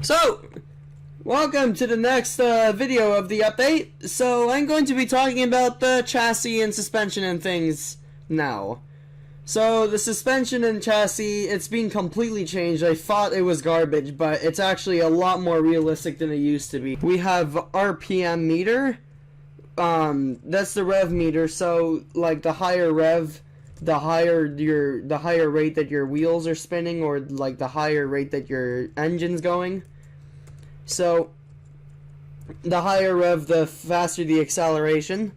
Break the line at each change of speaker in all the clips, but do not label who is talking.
So, welcome to the next video of the update. So, I'm going to be talking about the chassis and suspension and things now. So, the suspension and chassis, it's been completely changed. I thought it was garbage, but it's actually a lot more realistic than it used to be. We have RPM meter. That's the rev meter, so, like, the higher rev, the higher rate that your wheels are spinning, or, like, the higher rate that your engine's going. So, the higher rev, the faster the acceleration,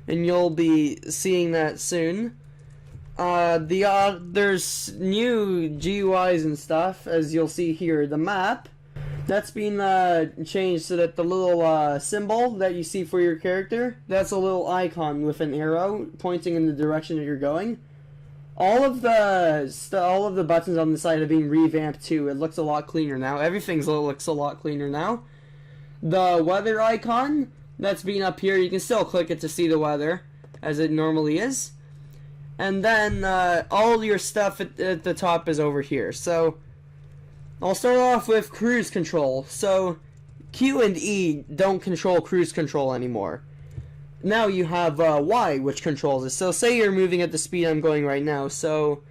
and you'll be seeing that soon. There's new GUIs and stuff, as you'll see here. The map, that's been changed so that the little symbol that you see for your character, that's a little icon with an arrow pointing in the direction that you're going. All of the buttons on the side have been revamped too. It looks a lot cleaner now. Everything looks a lot cleaner now. The weather icon that's been up here, you can still click it to see the weather as it normally is. And then all your stuff at the top is over here. So I'll start off with cruise control. So Q and E don't control cruise control anymore. Now you have Y, which controls it. So say you're moving at the speed I'm going right now, so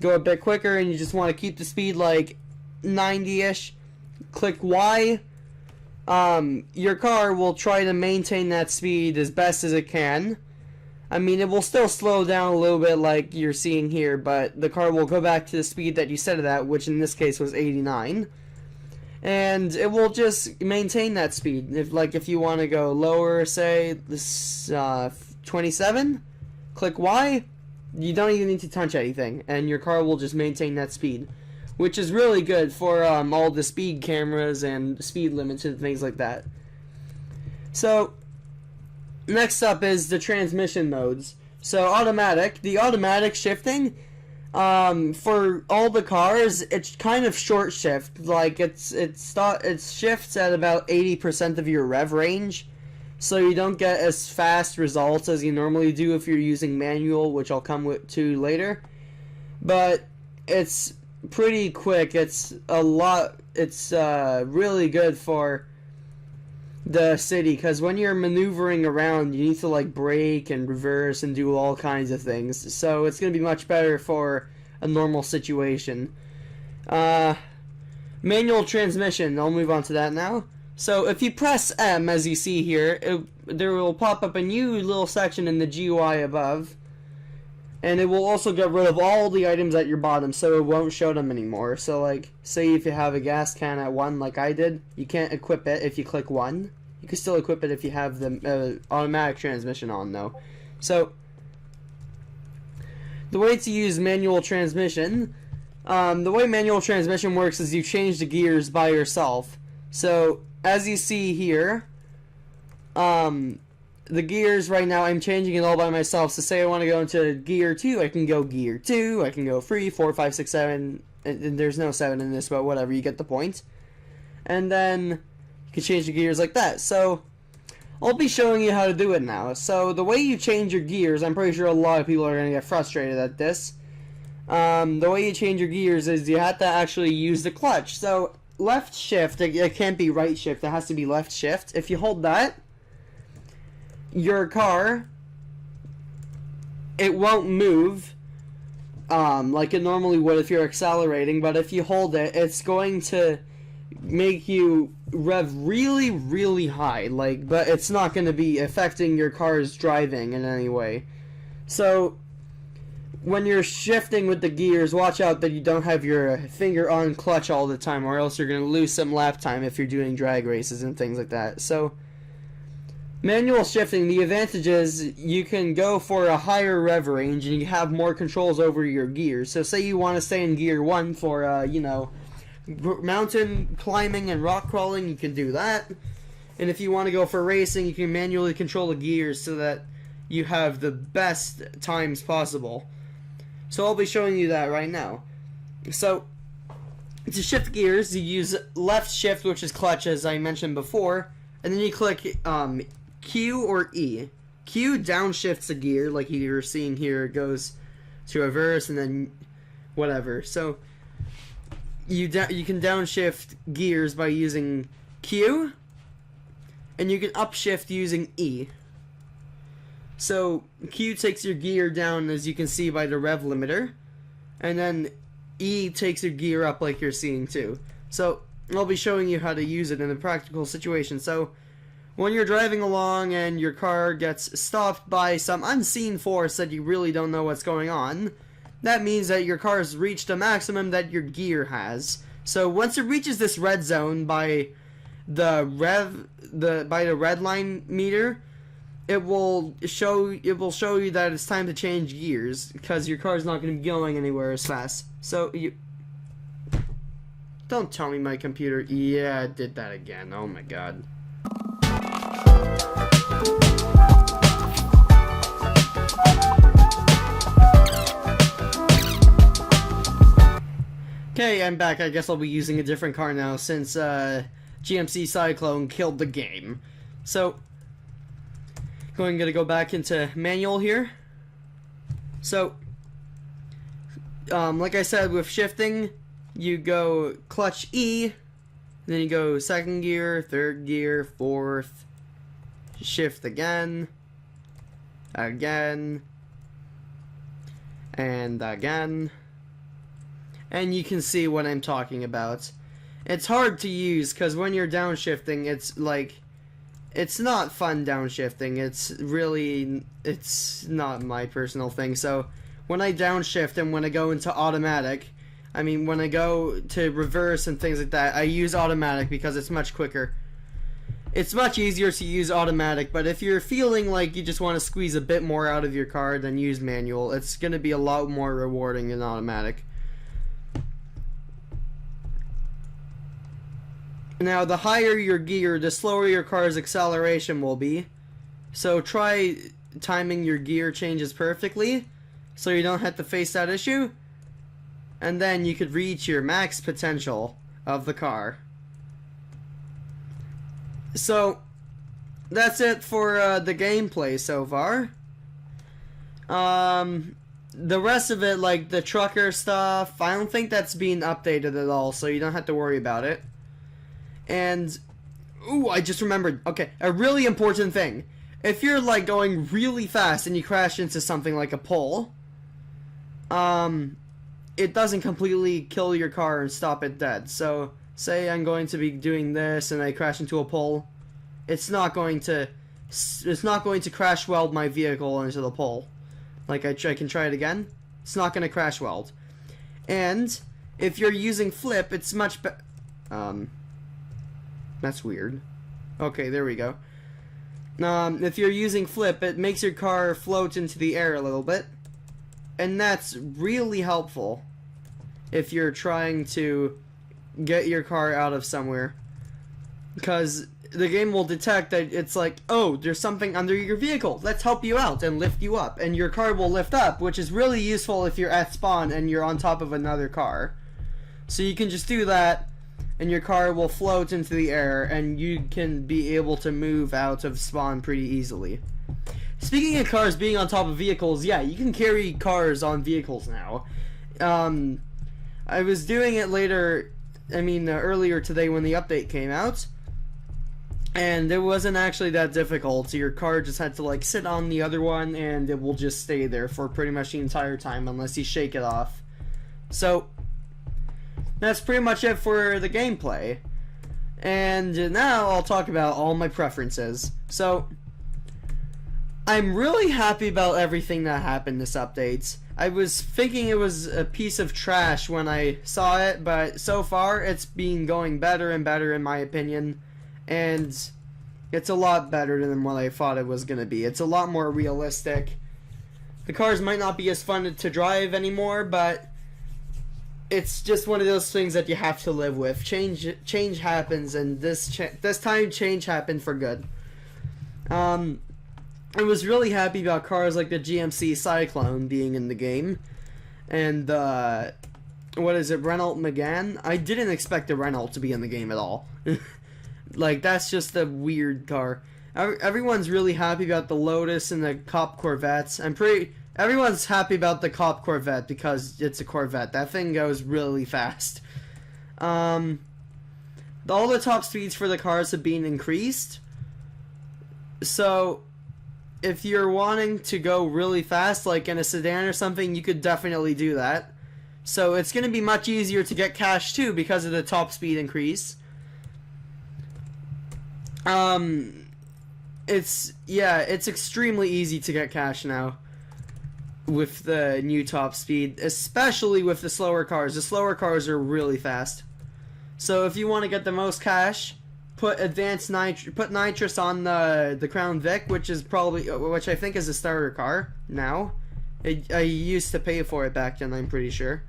go a bit quicker and you just want to keep the speed like 90-ish, click Y. Your car will try to maintain that speed as best as it can. I mean, it will still slow down a little bit like you're seeing here, but the car will go back to the speed that you set it at, which in this case was 89. And it will just maintain that speed. If you want to go lower, say this 27, click Y. You don't even need to touch anything, and your car will just maintain that speed, which is really good for all the speed cameras and speed limits and things like that. So next up is the transmission modes. So automatic, the automatic shifting. For all the cars, it's kind of short shift. Like it shifts at about 80% of your rev range, so you don't get as fast results as you normally do if you're using manual, which I'll come to later. But it's pretty quick. It's really good for the city, because when you're maneuvering around, you need to like brake and reverse and do all kinds of things, so it's going to be much better for a normal situation. Manual transmission, I'll move on to that now. So if you press M, as you see here, there will pop up a new little section in the GUI above, and it will also get rid of all the items at your bottom, so it won't show them anymore. So like, say if you have a gas can at 1 like I did, you can't equip it if you click 1. You can still equip it if you have the automatic transmission on, though. So the way to use manual transmission, the way manual transmission works is you change the gears by yourself. So as you see here, the gears right now, I'm changing it all by myself. So say I want to go into gear 2, I can go gear 2, I can go 3, 4, 5, 6, 7, and there's no 7 in this, but whatever, you get the point. And then you can change the gears like that. So I'll be showing you how to do it now. So the way you change your gears, I'm pretty sure a lot of people are going to get frustrated at this. The way you change your gears is you have to actually use the clutch. So left shift, it can't be right shift, it has to be left shift. If you hold that, your car, it won't move like it normally would if you're accelerating, but if you hold it, it's going to make you rev really, really high, but it's not going to be affecting your car's driving in any way. So when you're shifting with the gears, watch out that you don't have your finger on clutch all the time, or else you're going to lose some lap time if you're doing drag races and things like that. So manual shifting, the advantage is you can go for a higher rev range and you have more controls over your gears. So say you want to stay in gear 1 for mountain climbing and rock crawling, you can do that. And if you want to go for racing, you can manually control the gears so that you have the best times possible. So I'll be showing you that right now. So to shift gears, you use left shift, which is clutch, as I mentioned before, and then you click Q or E. Q downshifts a gear, like you're seeing here, it goes to reverse and then whatever. So you can downshift gears by using Q, and you can upshift using E. So Q takes your gear down, as you can see by the rev limiter, and then E takes your gear up like you're seeing too. So I'll be showing you how to use it in a practical situation. So when you're driving along and your car gets stopped by some unseen force that you really don't know what's going on, that means that your car has reached a maximum that your gear has. So once it reaches this red zone by the red line meter, it will show you that it's time to change gears, because your car's not going to be going anywhere as fast. So you don't tell me my computer. Yeah, it did that again. Oh my god. Okay, I'm back. I guess I'll be using a different car now since GMC Cyclone killed the game. So gonna go back into manual here. So like I said, with shifting, you go clutch E, then you go second gear, third gear, fourth, shift again, and again, and you can see what I'm talking about. It's hard to use because when you're downshifting, it's like, it's not fun downshifting. It's not my personal thing. So when I downshift and when I go into automatic, I mean when I go to reverse and things like that, I use automatic because it's much quicker. It's much easier to use automatic, but if you're feeling like you just want to squeeze a bit more out of your car, then use manual. It's going to be a lot more rewarding than automatic. Now, the higher your gear, the slower your car's acceleration will be. So try timing your gear changes perfectly, so you don't have to face that issue. And then you could reach your max potential of the car. So, that's it for the gameplay so far. The rest of it, like the trucker stuff, I don't think that's being updated at all, so you don't have to worry about it. And, ooh, I just remembered. Okay, a really important thing. If you're, like, going really fast and you crash into something like a pole, it doesn't completely kill your car and stop it dead. So, say I'm going to be doing this and I crash into a pole, it's not going to crash weld my vehicle into the pole. Like, I can try it again. It's not going to crash weld. And, if you're using flip, it's much better. That's weird. Okay, there we go. If you're using flip, it makes your car float into the air a little bit. And that's really helpful if you're trying to get your car out of somewhere. Because the game will detect that it's like, oh, there's something under your vehicle. Let's help you out and lift you up. And your car will lift up, which is really useful if you're at spawn and you're on top of another car. So you can just do that, and your car will float into the air, and you can be able to move out of spawn pretty easily. Speaking of cars being on top of vehicles, yeah, you can carry cars on vehicles now. I was doing it earlier today when the update came out, and it wasn't actually that difficult. Your car just had to, like, sit on the other one, and it will just stay there for pretty much the entire time unless you shake it off. So that's pretty much it for the gameplay. And now I'll talk about all my preferences. So, I'm really happy about everything that happened this update. I was thinking it was a piece of trash when I saw it, but so far it's been going better and better in my opinion. And it's a lot better than what I thought it was going to be. It's a lot more realistic. The cars might not be as fun to drive anymore, but it's just one of those things that you have to live with. Change happens, and this time change happened for good. I was really happy about cars like the GMC Cyclone being in the game, and what is it, Renault Megane? I didn't expect the Renault to be in the game at all. Like, that's just a weird car. Everyone's really happy about the Lotus and the Cop Corvettes. Everyone's happy about the Cop Corvette because it's a Corvette. That thing goes really fast. All the top speeds for the cars have been increased. So, if you're wanting to go really fast, like in a sedan or something, you could definitely do that. So, it's going to be much easier to get cash too because of the top speed increase. It's extremely easy to get cash now with the new top speed, especially with the slower cars. The slower cars are really fast. So if you want to get the most cash, put nitrous on the Crown Vic, which I think is a starter car now. I used to pay for it back then, I'm pretty sure.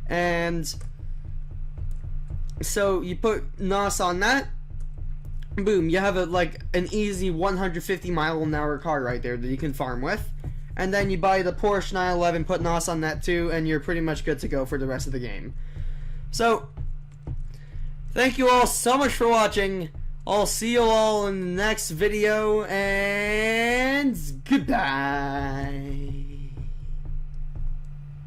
And so you put NOS on that, boom, you have an easy 150 mile an hour car right there that you can farm with. And then you buy the Porsche 911, put NOS on that too, and you're pretty much good to go for the rest of the game. So, thank you all so much for watching. I'll see you all in the next video, and goodbye.